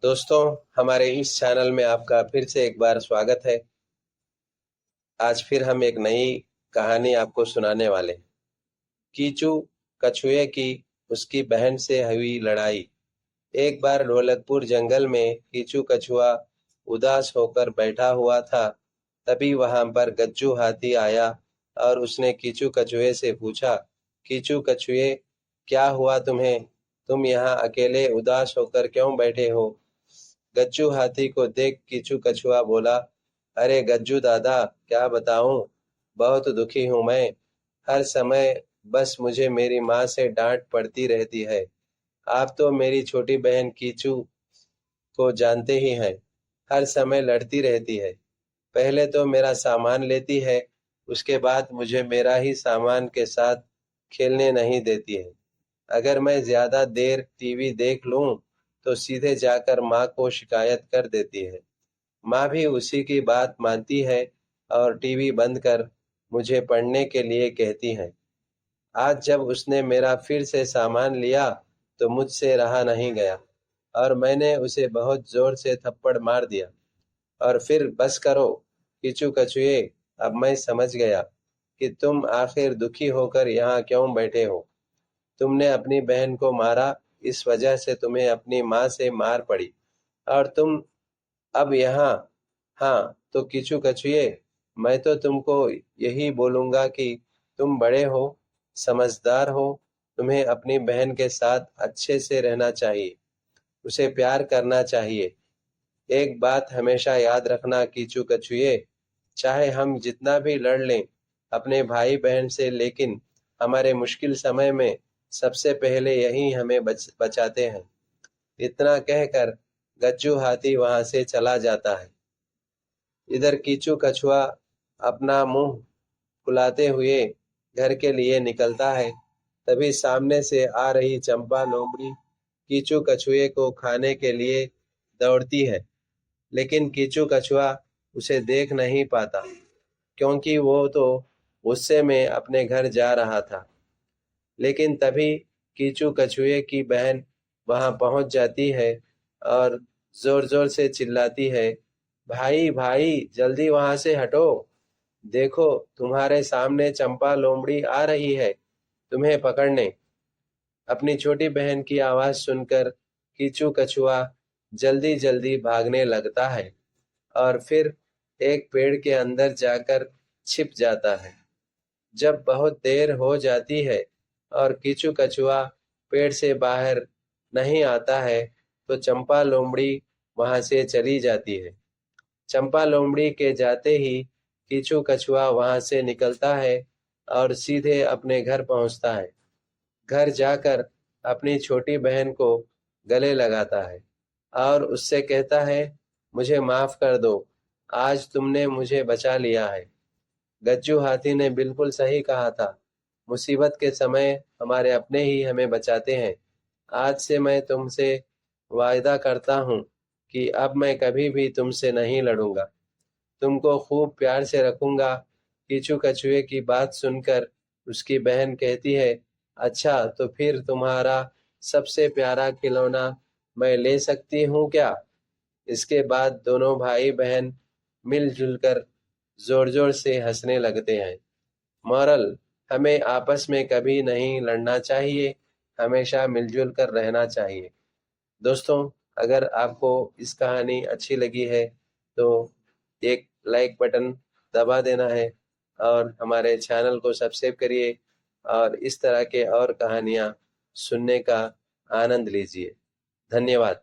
दोस्तों, हमारे इस चैनल में आपका फिर से एक बार स्वागत है। आज फिर हम एक नई कहानी आपको सुनाने वाले हैं। कीचू कछुए की उसकी बहन से हुई लड़ाई। एक बार ढोलकपुर जंगल में कीचू कछुआ उदास होकर बैठा हुआ था। तभी वहां पर गज्जू हाथी आया और उसने कीचू कछुए से पूछा, कीचू कछुए, क्या हुआ तुम्हें? तुम यहाँ अकेले उदास होकर क्यों बैठे हो? गज्जू हाथी को देख कीचू कछुआ बोला, अरे गज्जू दादा, क्या बताऊं, बहुत दुखी हूं मैं। हर समय बस मुझे मेरी माँ से डांट पड़ती रहती है। आप तो मेरी छोटी बहन कीचू को जानते ही हैं, हर समय लड़ती रहती है। पहले तो मेरा सामान लेती है, उसके बाद मुझे मेरा ही सामान के साथ खेलने नहीं देती है। अगर मैं ज्यादा देर टीवी देख लूं तो सीधे जाकर माँ को शिकायत कर देती है। माँ भी उसी की बात मानती है और टीवी बंद कर मुझे पढ़ने के लिए कहती है। आज जब उसने मेरा फिर से सामान लिया तो मुझसे रहा नहीं गया और मैंने उसे बहुत जोर से थप्पड़ मार दिया। और फिर बस करो कीचू कछुए, अब मैं समझ गया कि तुम आखिर दुखी होकर यहाँ क्यों बैठे हो। तुमने अपनी बहन को मारा, इस वजह से तुम्हें अपनी माँ से मार पड़ी और तुम अब यहाँ। हाँ तो कीचू कछुए, मैं तो तुमको यही बोलूंगा कि तुम बड़े हो, समझदार हो, तुम्हें अपनी बहन के साथ अच्छे से रहना चाहिए, उसे प्यार करना चाहिए। एक बात हमेशा याद रखना कीचू कछुए, चाहे हम जितना भी लड़ लें अपने भाई बहन से, लेकिन हमारे मुश्किल समय में सबसे पहले यही हमें बचाते हैं। इतना कहकर गज्जू हाथी वहां से चला जाता है। इधर कीचू कछुआ अपना मुंह फुलाते हुए घर के लिए निकलता है। तभी सामने से आ रही चंपा लोमड़ी कीचू कछुए को खाने के लिए दौड़ती है, लेकिन कीचू कछुआ उसे देख नहीं पाता क्योंकि वो तो गुस्से में अपने घर जा रहा था। लेकिन तभी कीचू कछुए की बहन वहां पहुंच जाती है और जोर जोर से चिल्लाती है, भाई भाई जल्दी वहां से हटो, देखो तुम्हारे सामने चंपा लोमड़ी आ रही है तुम्हें पकड़ने। अपनी छोटी बहन की आवाज सुनकर कीचू कछुआ जल्दी जल्दी भागने लगता है और फिर एक पेड़ के अंदर जाकर छिप जाता है। जब बहुत देर हो जाती है और कीचू कछुआ पेड़ से बाहर नहीं आता है तो चंपा लोमड़ी वहां से चली जाती है। चंपा लोमड़ी के जाते ही कीचू कछुआ वहां से निकलता है और सीधे अपने घर पहुंचता है। घर जाकर अपनी छोटी बहन को गले लगाता है और उससे कहता है, मुझे माफ कर दो, आज तुमने मुझे बचा लिया है। गज्जू हाथी ने बिल्कुल सही कहा था, मुसीबत के समय हमारे अपने ही हमें बचाते हैं। आज से मैं तुमसे वायदा करता हूँ कि अब मैं कभी भी तुमसे नहीं लड़ूंगा, तुमको खूब प्यार से रखूंगा। कीचू कछुए की बात सुनकर उसकी बहन कहती है, अच्छा तो फिर तुम्हारा सबसे प्यारा खिलौना मैं ले सकती हूँ क्या? इसके बाद दोनों भाई बहन मिलजुल कर जोर जोर से हंसने लगते हैं। मॉरल, हमें आपस में कभी नहीं लड़ना चाहिए, हमेशा मिलजुल कर रहना चाहिए। दोस्तों, अगर आपको इस कहानी अच्छी लगी है तो एक लाइक बटन दबा देना है और हमारे चैनल को सब्सक्राइब करिए और इस तरह के और कहानियाँ सुनने का आनंद लीजिए। धन्यवाद।